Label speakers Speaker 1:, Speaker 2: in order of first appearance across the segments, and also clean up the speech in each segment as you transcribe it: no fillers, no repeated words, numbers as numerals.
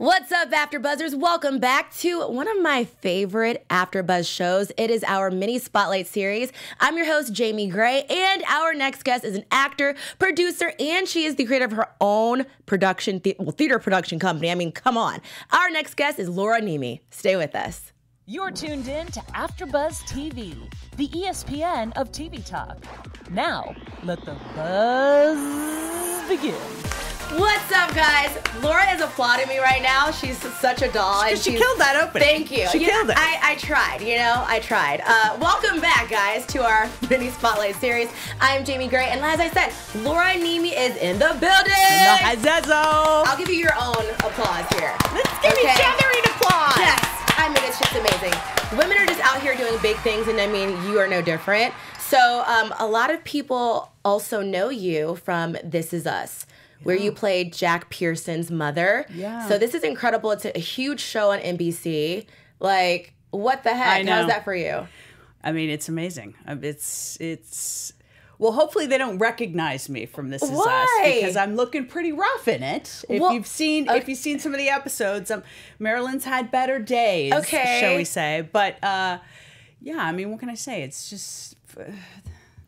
Speaker 1: What's up, AfterBuzzers? Welcome back to one of my favorite AfterBuzz shows. It is our mini spotlight series. I'm your host, Jamie Gray, and our next guest is an actor, producer, and she is the creator of her own production, theater production company. I mean, come on. Our next guest is Laura Niemi. Stay with us.
Speaker 2: You're tuned in to AfterBuzz TV, the ESPN of TV talk. Now, let the buzz begin.
Speaker 1: What's up, guys? Laura is applauding me right now. She's such a doll.
Speaker 3: She killed that opening.
Speaker 1: Thank you.
Speaker 3: She killed it.
Speaker 1: I tried, I tried. Welcome back, guys, to our mini spotlight series. I'm Jamie Gray, and as I said, Laura Niemi is in the building. I'll give you your own applause here.
Speaker 3: Let's give each other an applause.
Speaker 1: Yes. I mean, it's just amazing. Women are just out here doing big things, and I mean, you are no different. So a lot of people also know you from This Is Us, where you played Jack Pearson's mother. Yeah. So this is incredible. It's a huge show on NBC. Like, what the heck? How's that for you?
Speaker 3: I mean, it's amazing. It's well, hopefully they don't recognize me from This Is Us because I'm looking pretty rough in it. If you've seen some of the episodes, Marilyn's had better days, shall we say. But yeah, I mean, what can I say? It's just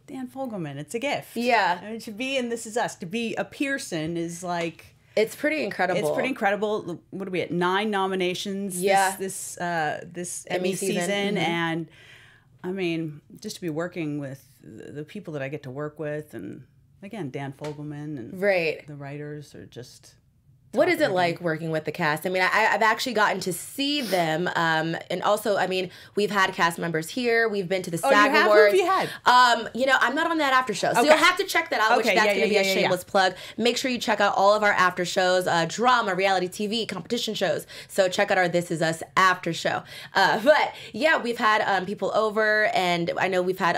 Speaker 3: Dan Fogelman. It's a gift.
Speaker 1: Yeah.
Speaker 3: I mean, to be in This Is Us, to be a Pearson is like...
Speaker 1: It's pretty incredible.
Speaker 3: It's pretty incredible. What are we at? 9 nominations this Emmy season. Mm-hmm. And I mean, just to be working with the people that I get to work with, and again, Dan Fogelman and the writers are just...
Speaker 1: What is it like working with the cast? I mean, I've actually gotten to see them, and also, I mean, we've had cast members here. We've been to the SAG Awards.
Speaker 3: Who have you had?
Speaker 1: I'm not on that after show, so you'll have to check that out. Which that's going to be a shameless plug. Make sure you check out all of our after shows, drama, reality TV, competition shows. So check out our This Is Us after show. But yeah, we've had people over, and I know we've had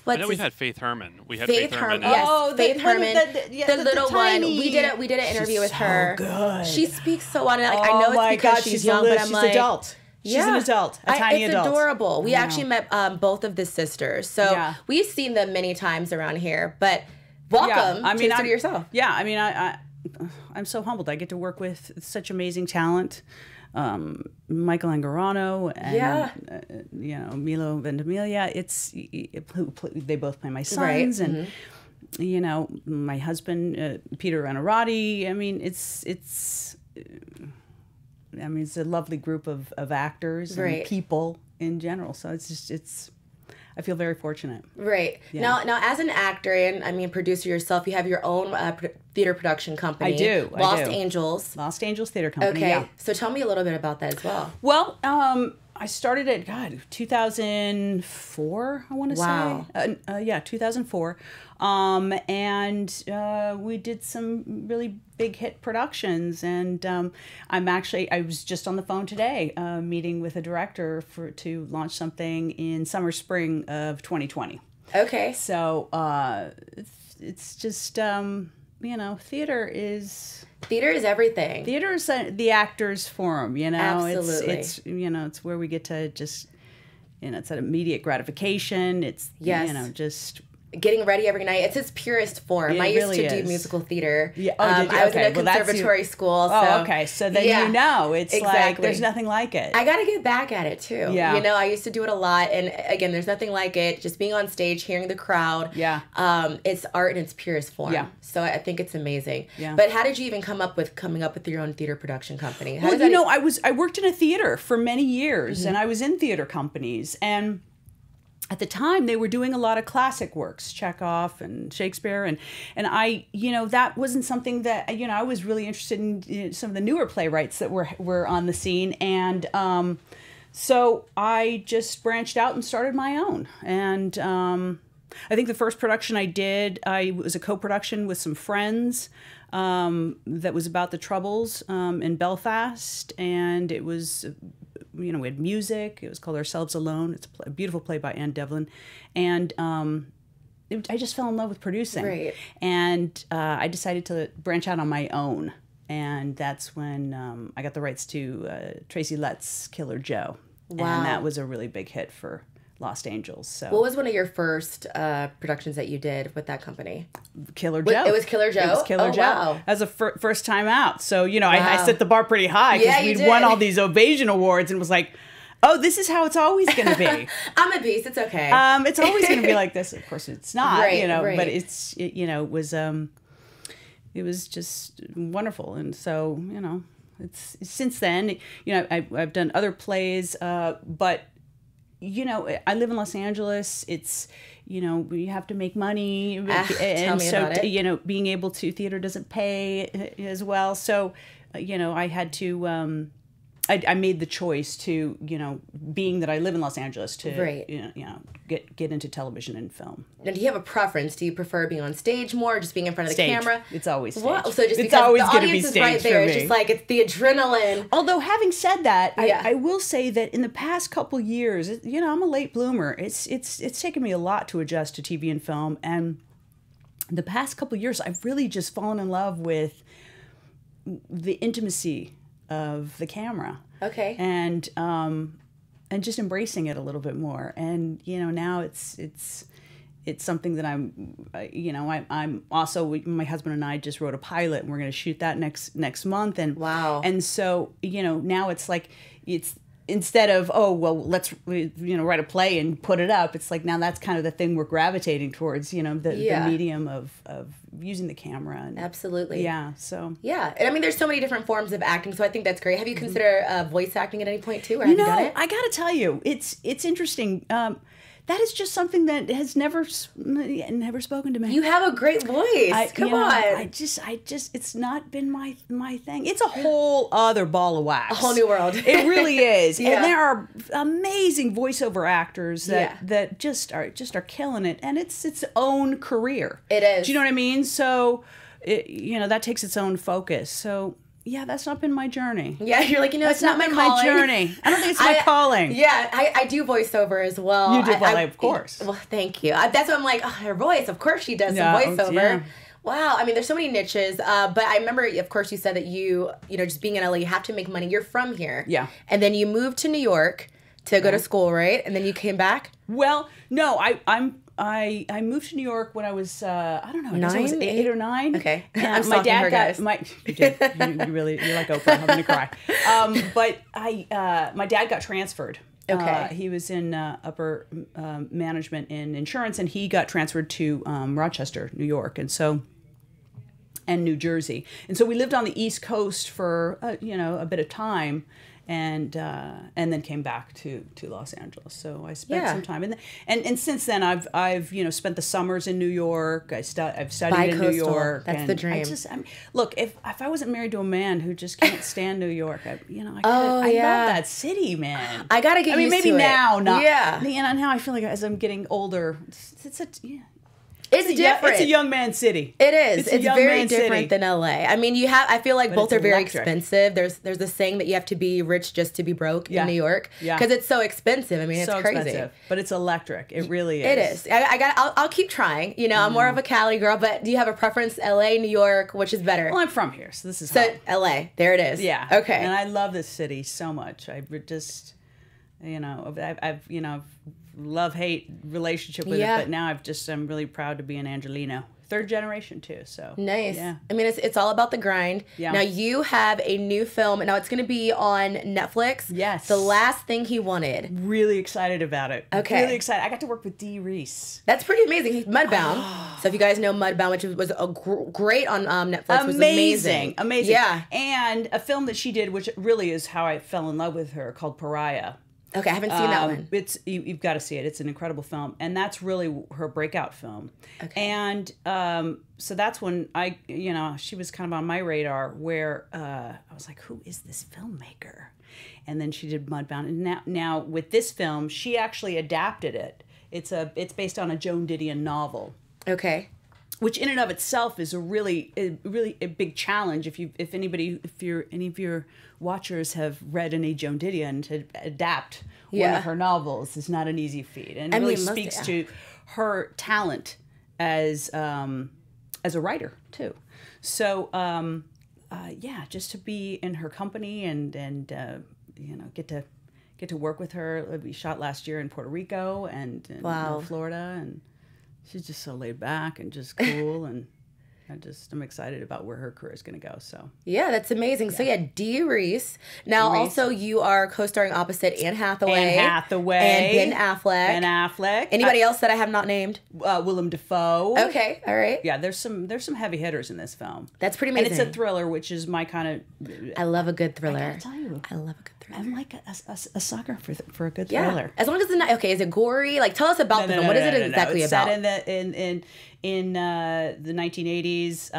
Speaker 4: I know we've had Faith Herman. We had
Speaker 1: Faith Herman.
Speaker 4: Yes.
Speaker 1: Oh, Faith Herman, the little one. We did an interview with her.
Speaker 3: Good.
Speaker 1: She speaks so well. Like, I know it's because she's young, but I'm like,
Speaker 3: adult. She's an adult, a tiny adult.
Speaker 1: It's adorable. We actually met both of the sisters, so we've seen them many times around here. But welcome to City Yourself.
Speaker 3: Yeah, I mean, I'm so humbled. I get to work with such amazing talent. Michael Angarano and Milo Ventimiglia. They both play my sons, and my husband Peter Anarati. I mean, it's a lovely group of actors and people in general. So I feel very fortunate.
Speaker 1: Right. Yeah. Now, as an actor and, I mean, producer yourself, you have your own theater production company.
Speaker 3: I do.
Speaker 1: Lost Angels.
Speaker 3: Lost Angels Theater Company,
Speaker 1: Okay. So tell me a little bit about that as well.
Speaker 3: Well, I started at, 2004, I want to say. 2004. And we did some really big hit productions. And I was just on the phone today meeting with a director to launch something in summer-spring of 2020.
Speaker 1: Okay.
Speaker 3: So it's just, theater is...
Speaker 1: Theater is everything.
Speaker 3: Theater is the actor's forum,
Speaker 1: Absolutely.
Speaker 3: It's where we get to just, it's that immediate gratification. It's, just...
Speaker 1: Getting ready every night. It's its purest form. I used to do musical theater.
Speaker 3: Yeah.
Speaker 1: I was in a conservatory school. So,
Speaker 3: So then it's like, there's nothing like it.
Speaker 1: I got to get back at it, too.
Speaker 3: Yeah.
Speaker 1: I used to do it a lot. And again, there's nothing like it. Just being on stage, hearing the crowd.
Speaker 3: Yeah.
Speaker 1: It's art in its purest form.
Speaker 3: Yeah.
Speaker 1: So I think it's amazing.
Speaker 3: Yeah.
Speaker 1: But how did you even coming up with your own theater production company?
Speaker 3: I worked in a theater for many years, and I was in theater companies, and at the time, they were doing a lot of classic works, Chekhov and Shakespeare, and I, that wasn't something that, I was really interested in some of the newer playwrights that were on the scene, and so I just branched out and started my own, and I think the first production I did, was a co-production with some friends that was about the Troubles in Belfast, and it was... we had music. It was called Ourselves Alone. It's a beautiful play by Anne Devlin. And I just fell in love with producing.
Speaker 1: Right.
Speaker 3: And I decided to branch out on my own. And that's when I got the rights to Tracy Letts' Killer Joe.
Speaker 1: Wow.
Speaker 3: And that was a really big hit for Lost Angels. So
Speaker 1: what was one of your first productions that you did with that company?
Speaker 3: Killer Joe.
Speaker 1: It was Killer Joe?
Speaker 3: It was Killer Joe.
Speaker 1: Wow.
Speaker 3: As a first time out. So, you know, I set the bar pretty high because
Speaker 1: Yeah,
Speaker 3: we'd won all these Ovation Awards and was like, oh, this is how it's always going to be.
Speaker 1: I'm a beast. It's okay.
Speaker 3: It's always going to be like this. Of course, it's not.
Speaker 1: Right,
Speaker 3: you know,
Speaker 1: right.
Speaker 3: but it was just wonderful. And so, you know, it's since then, you know, I've done other plays, but you know, I live in Los Angeles. It's, you know, you have to make money,
Speaker 1: tell me about it.
Speaker 3: You know, being able to theater doesn't pay as well. So, you know, I had to. I made the choice to, you know, being that I live in Los Angeles, to
Speaker 1: Right.
Speaker 3: you know get into television and film.
Speaker 1: Now, do you have a preference? Do you prefer being on stage more, or just being in front of the
Speaker 3: Stage.
Speaker 1: camera?
Speaker 3: It's always stage.
Speaker 1: Wow. So just
Speaker 3: it's
Speaker 1: because
Speaker 3: always
Speaker 1: the
Speaker 3: gonna be
Speaker 1: audience is
Speaker 3: stage
Speaker 1: right there,
Speaker 3: for
Speaker 1: it's
Speaker 3: me.
Speaker 1: just like it's the adrenaline.
Speaker 3: Although having said that,
Speaker 1: Yeah.
Speaker 3: I will say that in the past couple years, you know, I'm a late bloomer. It's taken me a lot to adjust to TV and film, and the past couple years, I've really just fallen in love with the intimacy of the camera.
Speaker 1: Okay.
Speaker 3: And just embracing it a little bit more. And you know, now it's something that I'm also, my husband and I just wrote a pilot, and we're going to shoot that next month. And
Speaker 1: wow.
Speaker 3: And so, you know, now it's like, it's instead of, oh, well, let's, you know, write a play and put it up. It's like, now that's kind of the thing we're gravitating towards, you know, the medium of using the camera. And,
Speaker 1: absolutely.
Speaker 3: yeah. So.
Speaker 1: Yeah. And I mean, there's so many different forms of acting, so I think that's great. Have you considered voice acting at any point too, or have you done it?
Speaker 3: I got to tell you, it's interesting. That is just something that has never spoken to me.
Speaker 1: You have a great voice. Come on.
Speaker 3: I just, it's not been my thing. It's a whole other ball of wax.
Speaker 1: A whole new world.
Speaker 3: It really is.
Speaker 1: Yeah.
Speaker 3: And there are amazing voiceover actors that
Speaker 1: Yeah.
Speaker 3: just are killing it, and it's its own career.
Speaker 1: It is.
Speaker 3: Do you know what I mean? So, you know, that takes its own focus. So. Yeah, that's not been my journey.
Speaker 1: Yeah, you're like, you know,
Speaker 3: That's
Speaker 1: it's not my
Speaker 3: been
Speaker 1: calling.
Speaker 3: my journey. I don't think it's my calling.
Speaker 1: Yeah, I do voiceover as well.
Speaker 3: You do, of course.
Speaker 1: Well, thank you. That's what I'm like, oh, her voice. Of course she does some voiceover.
Speaker 3: Yeah.
Speaker 1: Wow, I mean, there's so many niches. But I remember, of course, you said that you know, just being in LA, you have to make money. You're from here.
Speaker 3: Yeah.
Speaker 1: And then you moved to New York to go to school, right? And then you came back?
Speaker 3: Well, no, I moved to New York when I was I don't know, I guess I was 8 or 9.
Speaker 1: Okay.
Speaker 3: And
Speaker 1: I'm
Speaker 3: my
Speaker 1: stalking
Speaker 3: dad
Speaker 1: her, guys.
Speaker 3: you did. You really, you're like Oprah. I'm gonna cry. But my dad got transferred.
Speaker 1: Okay.
Speaker 3: He was in upper management in insurance, and he got transferred to Rochester, New York, and New Jersey. And so we lived on the East Coast for you know, a bit of time. And then came back to Los Angeles. So I spent some time, and since then I've you know, spent the summers in New York. I've studied in New York.
Speaker 1: That's the dream.
Speaker 3: Look, if I wasn't married to a man who just can't stand New York, I love that city, man.
Speaker 1: I gotta get used
Speaker 3: maybe
Speaker 1: to it.
Speaker 3: now, not.
Speaker 1: Yeah.
Speaker 3: You know, now I feel like as I'm getting older,
Speaker 1: It's different.
Speaker 3: It's a young man city.
Speaker 1: It is. It's
Speaker 3: young
Speaker 1: very
Speaker 3: man
Speaker 1: different
Speaker 3: city.
Speaker 1: than LA. I mean, I feel like both
Speaker 3: it's
Speaker 1: are very
Speaker 3: electric.
Speaker 1: expensive. There's a saying that you have to be rich just to be broke in New York.
Speaker 3: Yeah.
Speaker 1: Because it's so expensive. I mean, it's
Speaker 3: so
Speaker 1: crazy.
Speaker 3: expensive, but it's electric. It really is.
Speaker 1: It is. I'll keep trying. You know, I'm more of a Cali girl, but do you have a preference? LA, New York, which is better?
Speaker 3: Well, I'm from here, so this is
Speaker 1: So
Speaker 3: home.
Speaker 1: LA, there it is.
Speaker 3: Yeah.
Speaker 1: Okay.
Speaker 3: And I love this city so much. I just, you know, I've you know, love-hate relationship with it, but now I'm really proud to be an Angelina. Third generation too, so.
Speaker 1: Nice.
Speaker 3: Yeah.
Speaker 1: I mean, it's all about the grind.
Speaker 3: Yeah.
Speaker 1: Now you have a new film. Now it's going to be on Netflix.
Speaker 3: Yes.
Speaker 1: The Last Thing He Wanted.
Speaker 3: Really excited about it.
Speaker 1: Okay.
Speaker 3: Really excited. I got to work with Dee Rees.
Speaker 1: That's pretty amazing. He's Mudbound. So if you guys know Mudbound, which was great on Netflix, was amazing.
Speaker 3: Amazing.
Speaker 1: Yeah.
Speaker 3: And a film that she did, which really is how I fell in love with her, called Pariah.
Speaker 1: Okay, I haven't seen that one.
Speaker 3: You've got to see it. It's an incredible film, and that's really her breakout film. Okay. And so that's when she was kind of on my radar, where I was like, who is this filmmaker? And then she did Mudbound, and now with this film, she actually adapted it. It's based on a Joan Didion novel.
Speaker 1: Okay.
Speaker 3: Which in and of itself is a really big challenge. If any of your watchers have read any Joan Didion, to adapt one of her novels is not an easy feat, and it really speaks to her talent as a writer too. So just to be in her company and get to get to work with her. We shot last year in Puerto Rico and in Florida, and she's just so laid back and just cool, and I'm excited about where her career is going to go. So
Speaker 1: yeah, that's amazing. Yeah. So yeah, Dee Rees. Now also you are co-starring opposite Anne Hathaway, and Ben Affleck. Anybody else that I have not named?
Speaker 3: Willem Dafoe.
Speaker 1: Okay, all right.
Speaker 3: Yeah, there's some heavy hitters in this film.
Speaker 1: That's pretty amazing.
Speaker 3: And it's a thriller, which is my kind of.
Speaker 1: I love a good thriller.
Speaker 3: I gotta tell you,
Speaker 1: I love a good thriller.
Speaker 3: I'm like a sucker for a good thriller.
Speaker 1: As long as it's not is it gory? Like, tell us about the film. What is it exactly
Speaker 3: it's
Speaker 1: about?
Speaker 3: Set in the 1980s,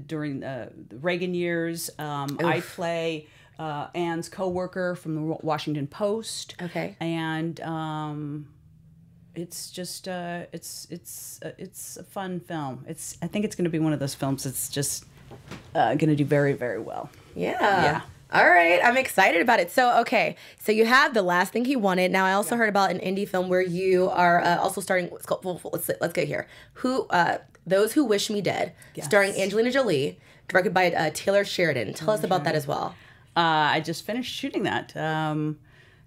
Speaker 3: during the Reagan years. I play Anne's coworker from the Washington Post.
Speaker 1: Okay.
Speaker 3: And it's just it's a fun film. I think it's going to be one of those films that's just going to do very, very well.
Speaker 1: Yeah. All right, I'm excited about it. So you have The Last Thing He Wanted. Now, I also heard about an indie film where you are also starring. Let's go here. Those Who Wish Me Dead, starring Angelina Jolie, directed by Taylor Sheridan. Tell us about that as well.
Speaker 3: I just finished shooting that.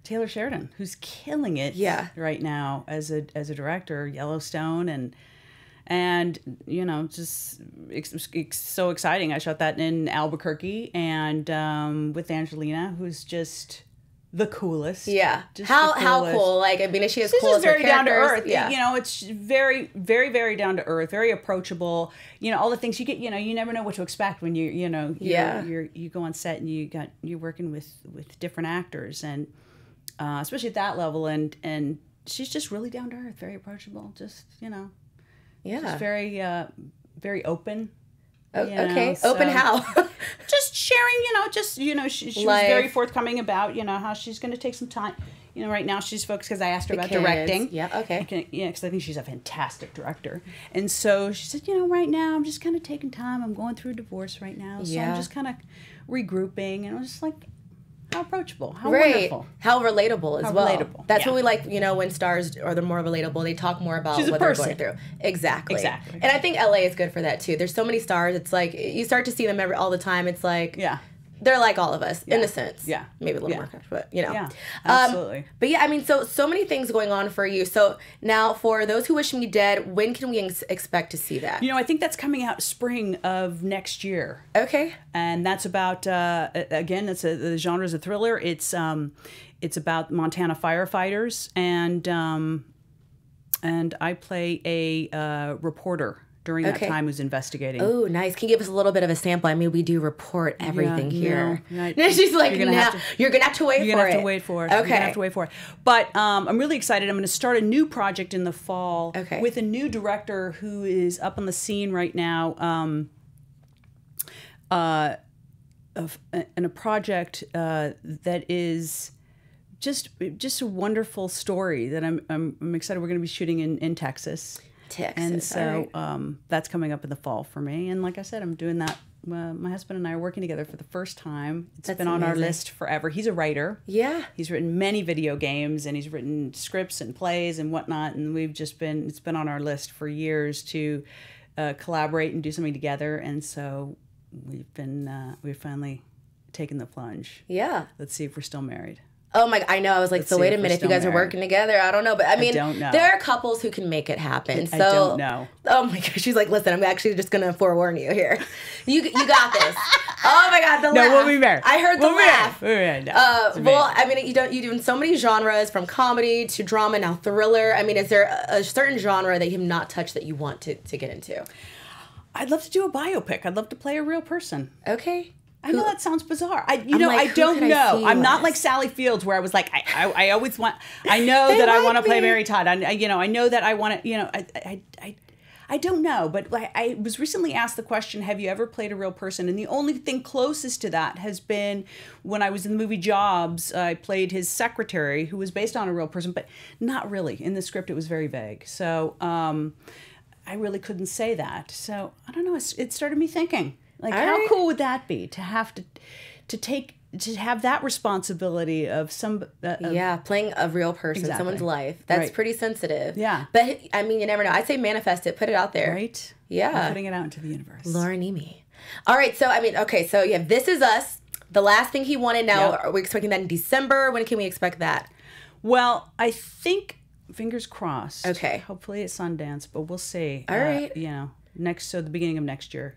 Speaker 3: Taylor Sheridan, who's killing it right now as a director, Yellowstone, and just it's so exciting. I shot that in Albuquerque, and with Angelina, who's just the coolest.
Speaker 1: Yeah. How cool? Like, I mean, is she as cool as her
Speaker 3: very down to
Speaker 1: characters?
Speaker 3: earth.
Speaker 1: Yeah.
Speaker 3: It's very, very, very down to earth, very approachable. All the things you get. You never know what to expect when you go on set and you're working with different actors, and especially at that level, and she's just really down to earth, very approachable. Just just very, very open.
Speaker 1: Okay,
Speaker 3: so
Speaker 1: open how?
Speaker 3: Just sharing, she was very forthcoming about, how she's going to take some time. Right now she's focused because I asked her about directing.
Speaker 1: Yeah, okay.
Speaker 3: Because I think she's a fantastic director. And so she said, right now I'm just kind of taking time. I'm going through a divorce right now. So I'm just kind of regrouping. And I was just like, how approachable, how wonderful.
Speaker 1: How relatable as well.
Speaker 3: Relatable.
Speaker 1: That's what we like, when stars are the more relatable, they talk more about what they're going through. Exactly. And I think LA is good for that too. There's so many stars, it's like, you start to see them all the time. It's like, they're like all of us, in a sense. Yeah. Maybe a little more, but
Speaker 3: Yeah, absolutely.
Speaker 1: But yeah, I mean, so many things going on for you. So now, for Those Who Wish Me Dead, when can we expect to see that?
Speaker 3: I think that's coming out spring of next year.
Speaker 1: Okay.
Speaker 3: And that's about, again, the genre is a thriller. It's about Montana firefighters, and I play a reporter during that time who's investigating.
Speaker 1: Oh, nice. Can you give us a little bit of a sample? I mean, we do report everything here. She's like, you're gonna have to wait for it. You're gonna have to wait for it. Okay.
Speaker 3: You're gonna have to wait for it. But I'm really excited. I'm gonna start a new project in the fall with a new director who is up on the scene right now. In a project that is just a wonderful story that I'm excited. We're gonna be shooting in Texas. And so that's coming up in the fall for me. And like I said, I'm doing that. My husband and I are working together for the first time. It's been on our list forever. He's a writer.
Speaker 1: Yeah.
Speaker 3: He's written many video games, and he's written scripts and plays and whatnot. And it's been on our list for years to collaborate and do something together. And so we've finally taken the plunge.
Speaker 1: Yeah.
Speaker 3: Let's see if we're still married.
Speaker 1: Oh my! I know. I was like, so wait a minute. If you guys are working together, I don't know. But I mean, there are couples who can make it happen. So,
Speaker 3: I don't know.
Speaker 1: Oh my gosh! She's like, listen, I'm actually just gonna forewarn you here. You got this. Oh my God! The laugh.
Speaker 3: No, we'll be married.
Speaker 1: I heard the laugh.
Speaker 3: Well,
Speaker 1: I mean, you do in so many genres, from comedy to drama, now thriller. I mean, is there a certain genre that you have not touched that you want to get into?
Speaker 3: I'd love to do a biopic. I'd love to play a real person.
Speaker 1: Okay.
Speaker 3: I know that sounds bizarre. I don't know. I'm not like Sally Fields, where I was like, I always want. I know that I want to play Mary Todd. I know that I want to. I don't know, but I was recently asked the question, have you ever played a real person? And the only thing closest to that has been when I was in the movie Jobs. I played his secretary, who was based on a real person, but not really. In the script, it was very vague. So I really couldn't say that. So I don't know. It started me thinking. Like, how cool would that be to have to have that responsibility of
Speaker 1: playing a real person, someone's life. That's pretty sensitive.
Speaker 3: Yeah.
Speaker 1: But I mean, you never know. I'd say manifest it, put it out there.
Speaker 3: Right.
Speaker 1: Yeah.
Speaker 3: I'm putting it out into the universe.
Speaker 1: Laura Niemi. All right. So I mean, okay. So you have This Is Us, The last thing he wanted. Now, are we expecting that in December? When can we expect that?
Speaker 3: Well, I think, fingers crossed.
Speaker 1: Okay.
Speaker 3: Hopefully at Sundance, but we'll see.
Speaker 1: All right.
Speaker 3: The beginning of next year,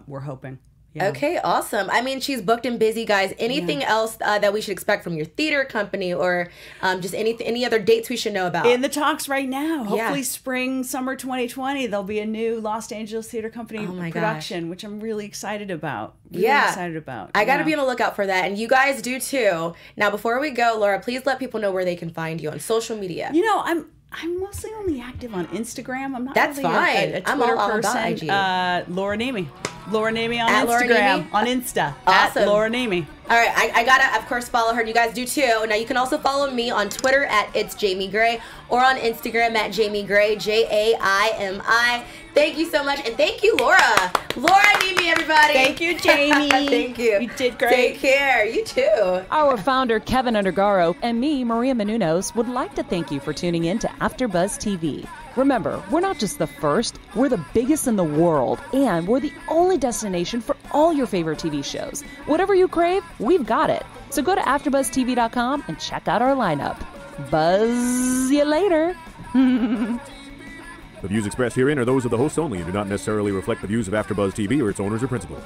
Speaker 3: we're hoping. Yeah.
Speaker 1: Okay, awesome. I mean, she's booked and busy, guys. Anything else that we should expect from your theater company, or just any other dates we should know about?
Speaker 3: In the talks right now. Hopefully spring, summer 2020, there'll be a new Los Angeles Theater Company production, which I'm really excited about. Excited about.
Speaker 1: I got to be on the lookout for that, and you guys do too. Now, before we go, Laura, please let people know where they can find you on social media.
Speaker 3: I'm mostly only active on Instagram. I'm not
Speaker 1: really a Twitter
Speaker 3: I'm all
Speaker 1: person.
Speaker 3: About IG. Laura Niemi. Laura Niemi on
Speaker 1: Instagram.
Speaker 3: Laura Niemi? On Insta.
Speaker 1: Awesome.
Speaker 3: At Laura Niemi.
Speaker 1: All right, I gotta, of course, follow her. You guys do too. Now, you can also follow me on Twitter at It's Jamie Gray, or on Instagram at Jamie Gray, Jaimi. Thank you so much, and thank you, Laura. Laura Niemi, everybody.
Speaker 3: Thank you, Jamie.
Speaker 1: Thank you.
Speaker 3: You did great.
Speaker 1: Take care. You too.
Speaker 2: Our founder, Keven Undergaro, and me, Maria Menounos, would like to thank you for tuning in to AfterBuzz TV. Remember, we're not just the first, we're the biggest in the world, and we're the only destination for all your favorite TV shows. Whatever you crave, we've got it. So go to AfterBuzzTV.com and check out our lineup. Buzz you later.
Speaker 5: The views expressed herein are those of the hosts only and do not necessarily reflect the views of AfterBuzz TV or its owners or principals.